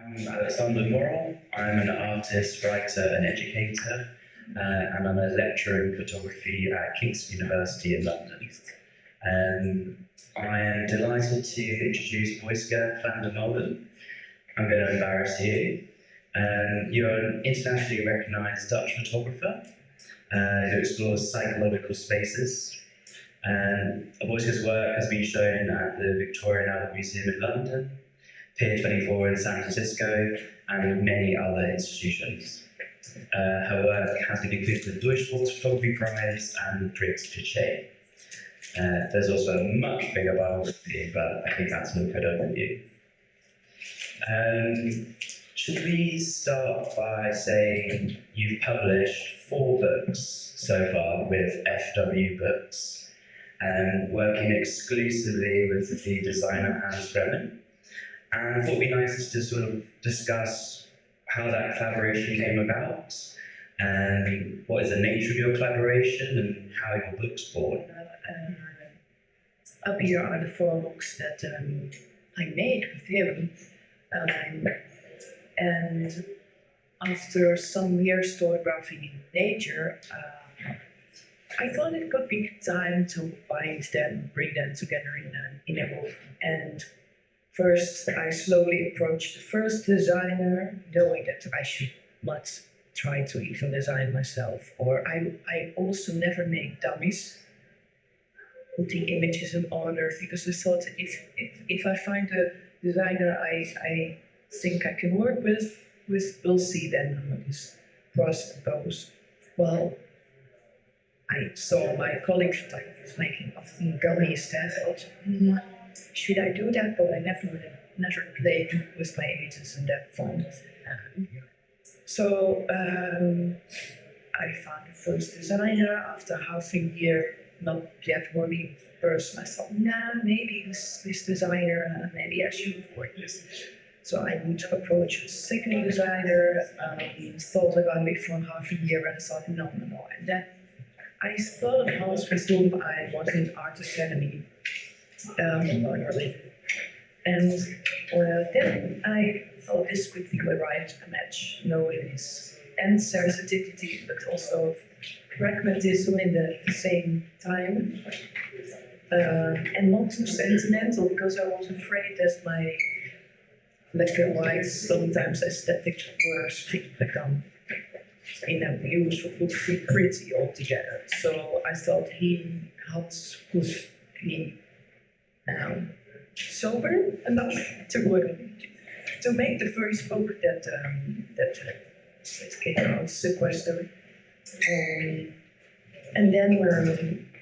I'm Alexander Mourant. I'm an artist, writer, and educator, and I'm a lecturer in photography at Kingston University in London. I am delighted to introduce Awoiska Van Der Molen. I'm going to embarrass you. You're an internationally recognised Dutch photographer who explores psychological spaces. Awoiska's work has been shown at the Victorian Albert Museum in London, Pier 24 in San Francisco, and many other institutions. Her work has been included in the Durchschnitt Photography Prize and the Prix Pichet. There's also a much bigger biography, but I think that's an good overview. Should we start by saying you've published 4 books so far with FW Books, working exclusively with the designer Anne Immelé. And I thought it'd be nice to sort of discuss how that collaboration came about, and what is the nature of your collaboration, and how your book's born. Up here are the 4 books that I made with him. And after some years photographing in nature, I thought it could be time to bind them, bring them together in a book. And first, I slowly approached the first designer, knowing that I should not try to even design myself. Or I also never make dummies, putting images in order, because I thought if I find a designer I think I can work with, we'll see then how this process goes. Well, I saw my colleagues making often dummies there. I thought, should I do that? But I never played with my images in that form. So I found the first designer after half a year, not yet working person. I thought, maybe this designer, maybe I should work with. So I would approach a second designer. He thought about me for half a year, and I thought, no. And then I thought of Hans with whom I was in art academy. And then I thought this could be the right match, knowing his and sensitivity, but also pragmatism in the same time, and not too sentimental, because I was afraid that my black and white, sometimes aesthetic words become in a beautiful, pretty altogether. So I thought he could be sober enough to make the first book that came out, Sequester. And then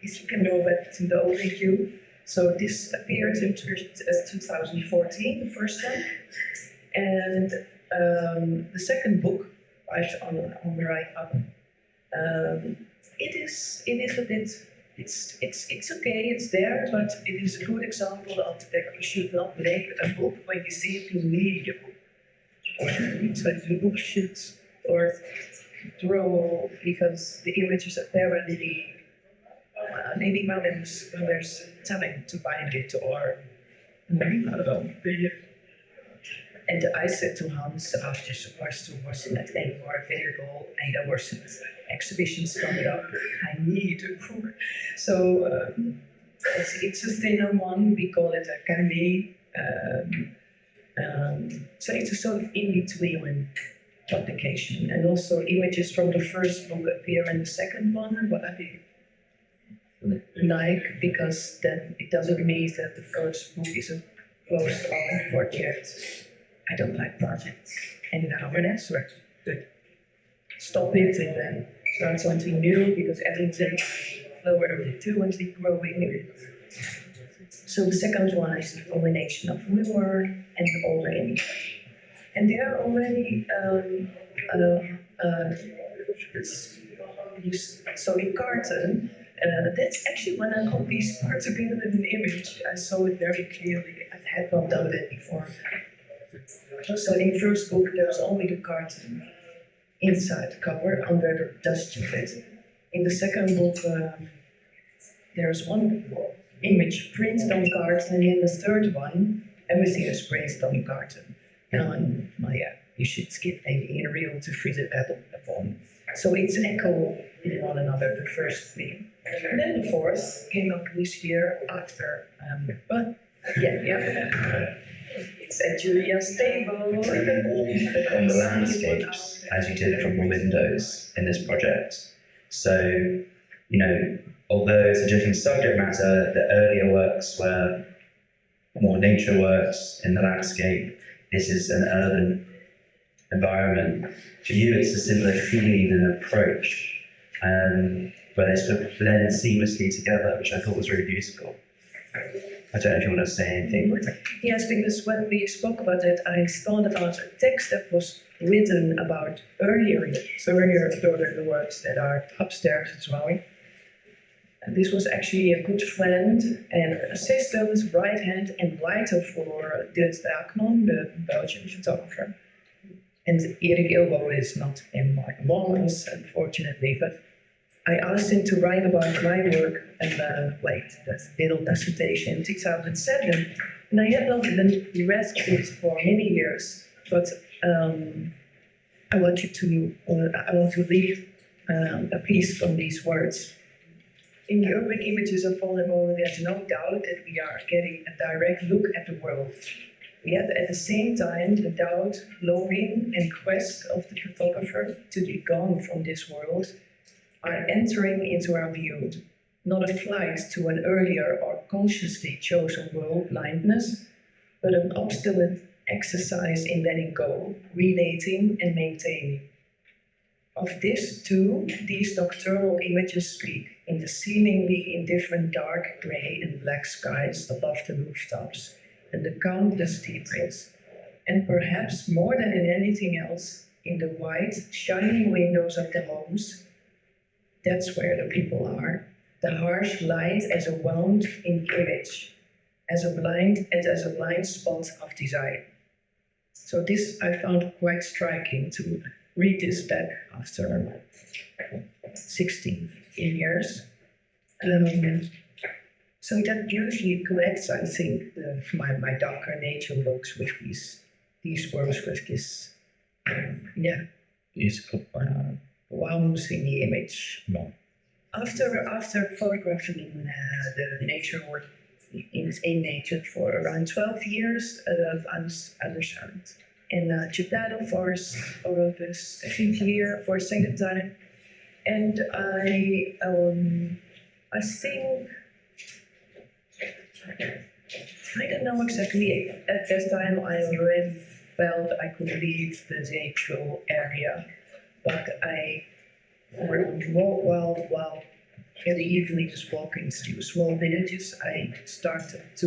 if you can go back to the overview. So this appeared in 2014, the first one. And the second book, right on the right up, it is a bit, it's okay, it's there, but it is a good example of that you should not make a book when you see it, you need a book. So the book should, or draw, because the images are there and maybe moments when there's time to bind it, or I don't know. And I said to Hans after Sequester wasn't anymore available, and there were some exhibitions coming up, I need a book. So it's a thinner one, we call it a candy. So it's a sort of in-between publication. And also images from the first book appear in the second one, what I like, because then it doesn't mean that the first book is a closed-off project. I don't like projects. And in Humanness, we're good. Stop it and then start something new, because everything slower too and keep growing. So the second one is a combination of newer and already. And there already, so in carton, that's actually when I copied start together with an image. I saw it very clearly. I had not done that before. So in the first book, there's only the carton inside the cover under the dust jacket. In the second book, there's one image printed on carton, and in the third one, everything is printed on carton. You should skip maybe in real to freeze it upon. So it's echo in one another, the first three. And then the fourth came up this year after, but yeah. It's at Julia's table. On the landscapes, as you did from the windows in this project. So, although it's a different subject matter, the earlier works were more nature works in the landscape. This is an urban environment. For you, it's a similar feeling and approach, where they sort of blend seamlessly together, which I thought was really beautiful. I don't know if you want to say anything. Yes, because when we spoke about it, I thought about a text that was written about earlier the works that are upstairs as well. And this was actually a good friend and assistant, right hand and writer for Dirk Daakman, the Belgian photographer. And Erik Ilbo is not in my moments, unfortunately, but I asked him to write about my work and that little dissertation in 2007. And I had not been read it for many years, but I want to read a piece from these words. In the urban images of Van Der Molen, there's no doubt that we are getting a direct look at the world. Yet at the same time, the doubt, longing, and quest of the photographer to be gone from this world are entering into our view, not a flight to an earlier or consciously chosen world blindness, but an obstinate exercise in letting go, relating, and maintaining. Of this, too, these nocturnal images speak in the seemingly indifferent dark grey and black skies above the rooftops and the countless streetlights, and perhaps more than in anything else, in the white, shining windows of the homes. That's where the people are. The harsh light as a wound in image, as a blind spot of desire. So this I found quite striking to read this back after 16 years. So that usually connects, I think, my darker nature works with these works with this, beautiful wounds in the image. No. After photographing the nature work in nature for around 12 years, I was in Japan for the second year, for a second time, and I think. I don't know exactly. At that time, I already felt I could leave the natural area, but while in the evening just walking through small villages, I started to.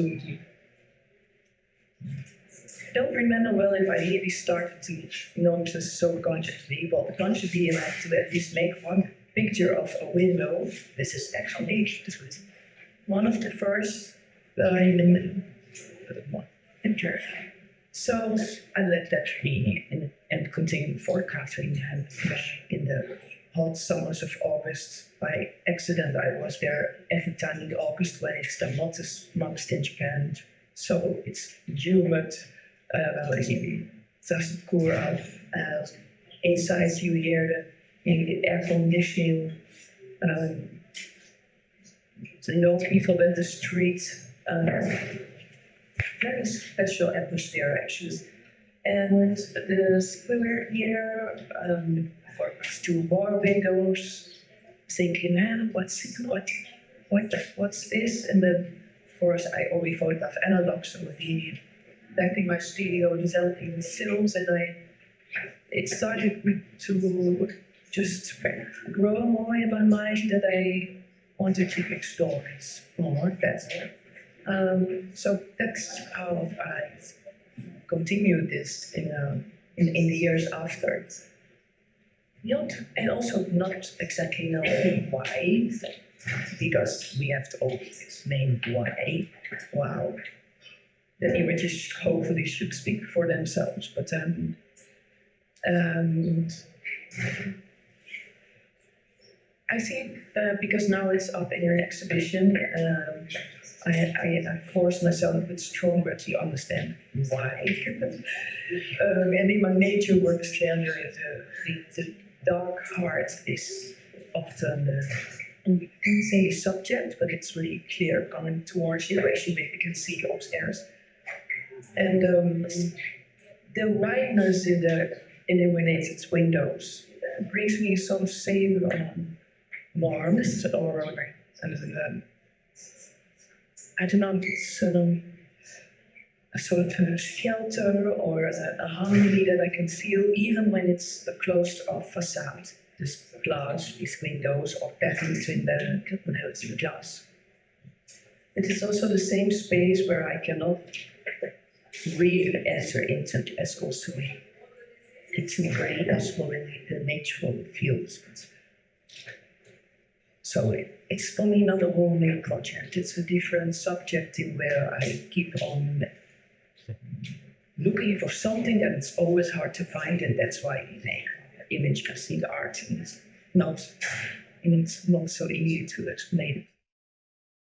I don't remember well if I really started to notice so consciously, but consciously I have to at least make one picture of a window. This is actually one of the first. So I let that be and continued forecasting, and in the hot summers of August, by accident I was there every time in August when it's the hottest month in Japan. So it's humid, doesn't cool off. Inside you hear the air conditioning. No people in the street. Very special atmosphere actually. And the square here for two more windows, thinking, what's this? And then of course I only photograph analog, so back in my studio developing films, and it started to just grow more in my mind that I wanted to explore this more better. So that's how I continued this in the years after. And also not exactly know why, because we have to always explain why. Wow. The images hopefully should speak for themselves, but I think because now it's up in an exhibition, I force myself a bit stronger to understand why. And in my nature work genre, the dark heart is often, and you can say the subject, but it's really clear coming towards you, as you maybe can see upstairs. And the whiteness in the illuminated windows brings me some savor on warmth, or I don't know, it's a sort of a shelter or a harmony that I can feel even when it's a closed off facade. This glass, these windows, or patterns in the glass. It is also the same space where I cannot really enter into as also it's great as well in the natural fields. So it's for me not a whole new project. It's a different subject in where I keep on looking for something that it's always hard to find, and that's why we make image casting art. And it's not so easy to explain it.